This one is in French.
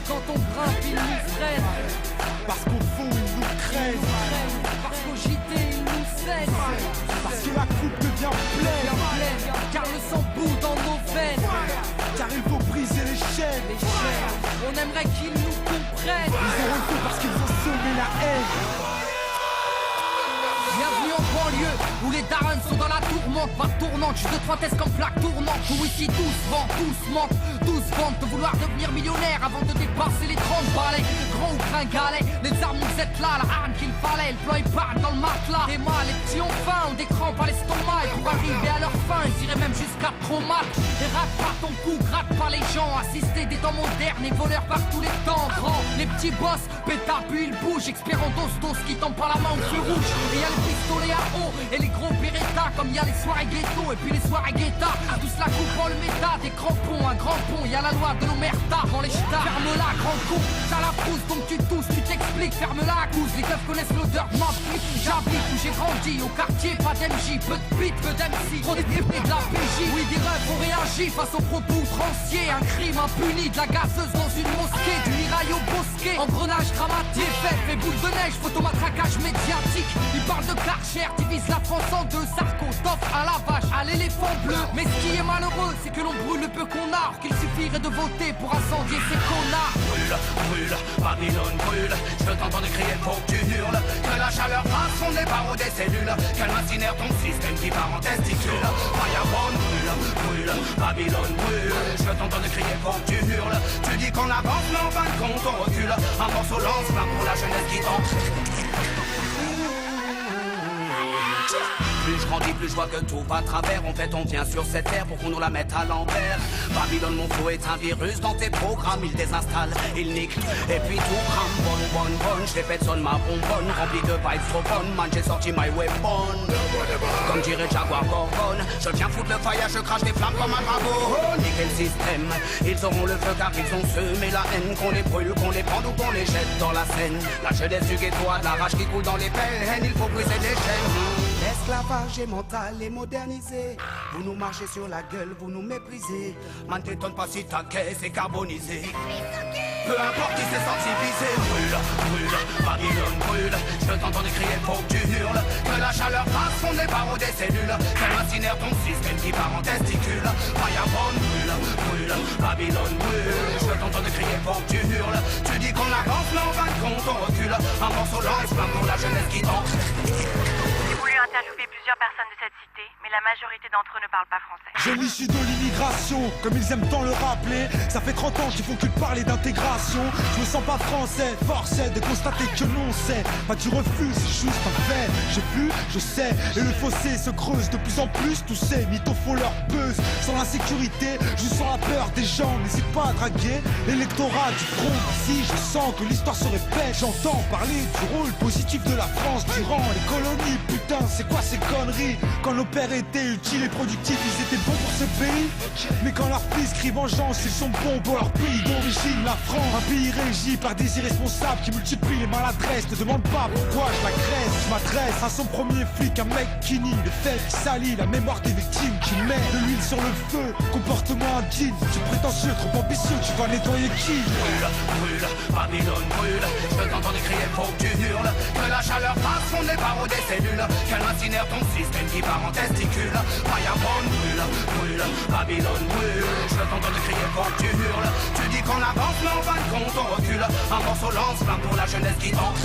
quand on grimpe, ils nous freinent. Parce qu'au fond ils nous craignent. Parce qu'au JT ils nous saignent. Parce que la coupe devient pleine. Car le sang bout dans nos veines. Car il faut briser les chaînes. On aimerait qu'ils nous comprennent. Ils ont refait parce qu'ils ont semé la haine. Bienvenue en banlieue, où les darons sont dans la tourmente. Pas tournante, juste de 3 tests comme plaque tournante. Où ici tous vendent, tous mentent, tous vendent de vouloir devenir millionnaire avant de dépasser les 30 balais. Grand ou gringalet, les armes nous êtes là, la arme qu'il fallait, le plan il part dans le matelas. Et mal, les petits ont faim, ont des crampes à l'estomac. Et pour arriver à leur fin, ils iraient même jusqu'à trop mal. Et rate pas ton cou, gratte pas les gens. Assister des temps modernes et voleurs par tous les temps. Grand, les petits boss, pétard puis ils bougent. Expert en dos qui tombent par la main au feu rouge. Et y'a les pistolets à eau et les gros Beretta. Comme y'a les soirées ghetto et puis les soirées guetta. Tous la coupe en le méta, des crampons, un grand pont. Y'a la loi de nos merdas dans les stars. Ferme-la, grand con, t'as la frousse donc tu tousses, tu t'expliques. Ferme-la, cousse, les keufs connaissent l'odeur de ma flic. J'habite où j'ai grandi, au quartier, pas d'MJ. Peu de beat, peu d'MC, trop d'épées de la PJ. Oui, des rêves ont réagi face aux propos outranciers. Un crime impuni, de la gazeuse dans une mosquée. Du mirail au bosquet, engrenage dramatique. Fait boule de neige, photomatraquage médiatique. Ils parlent de Karcher, divise la France en deux. Sarko, t'offre à la vache, à l'éléphant bleu. Mais ce qui est malheureux, c'est que l'on brûle le peu qu'on a. Or qu'il suffirait de voter pour incendier ces connards. Brûle, brûle, Babylone brûle. Je veux t'entendre crier pour que tu hurles. Que la chaleur passe on les barreaux des cellules. Qu'elle incinère ton système qui part en testicule. Fireborn brûle, brûle, Babylone brûle. Je veux t'entendre crier pour que tu hurles. Tu dis qu'on avance mais en fin de compte on recule. Un morceau lance-flamme pour la jeunesse qui tente. Plus je grandis, plus je vois que tout va à travers. En fait, on vient sur cette terre pour qu'on nous la mette à l'envers. Babylone, mon flow est un virus dans tes programmes. Il désinstalle, il nique, et puis tout crame. Bonne, je répète, sonne ma bonbonne. Rempli de vibes trop bonnes, man, j'ai sorti my weapon. Comme dirait Jaguar Gorgon, je viens foutre le fire, je crache des flammes comme un dragon. Niquer le système, ils auront le feu car ils ont semé la haine. Qu'on les brûle, qu'on les prenne ou qu'on les jette dans la Seine. La jeunesse du ghetto a de la rage qui coule dans les veines. Il faut briser les chaînes. L'esclavage est mental et modernisé. Vous nous marchez sur la gueule, vous nous méprisez. Man, t'étonne pas si ta caisse est carbonisée. Peu importe qui s'est senti visé. Brûle, brûle, Babylone brûle. Je veux t'entendre crier, faut que tu hurles. Que la chaleur passe on les barreaux des cellules. Qu'elle incinère ton système qui part en testicule. Fireborn brûle, brûle, Babylone brûle. Je veux t'entendre crier, faut que tu hurles. Tu dis qu'on avance mais en fin de compte on recule. Un morceau lance-flamme pour la jeunesse qui tente. J'ai voulu interviewer plusieurs personnes de cette cité, mais la majorité d'entre eux ne parlent pas français. Je l'issue de l'immigration, comme ils aiment tant le rappeler. Ça fait 30 ans qu'ils font que de parler d'intégration. Je me sens pas français, force est de constater que non c'est pas du refus, c'est juste un fait. J'ai vu, je sais, et le fossé se creuse de plus en plus. Tous ces mythos font leur buzz. Sans l'insécurité, je sens la peur des gens. N'hésite pas à draguer l'électorat du front. Si je sens que l'histoire se répète, j'entends parler du rôle positif de la France durant les colonies. Putain, c'est quoi ces conneries? Quand nos pères étaient utiles et productifs, ils étaient bons pour ce pays. Mais quand leurs fils crient vengeance, ils sont bons pour leur pays d'origine, la France. Un pays régi par des irresponsables qui multiplient les maladresses. Ne demande pas pourquoi je l'agresse. Je m'adresse à son premier flic, un mec qui nie les faits, qui salit la mémoire des victimes, qui met de l'huile sur le feu. Comportement indigne, tu es prétentieux, trop ambitieux, tu vas nettoyer qui? Brûle, brûle, Babylone brûle. Je veux t'entendre crier, faut que tu hurles. Que la chaleur passe on les barreaux des cellules. Qu'elle incinère ton système qui part en testicule. Fireborn brûle, brûle, Babylone brûle. Je veux t'entendre crier, faut que tu hurles. Tu dis qu'on avance mais en fin de compte on recule. Un morceau lance-flamme pour la jeunesse qui tente.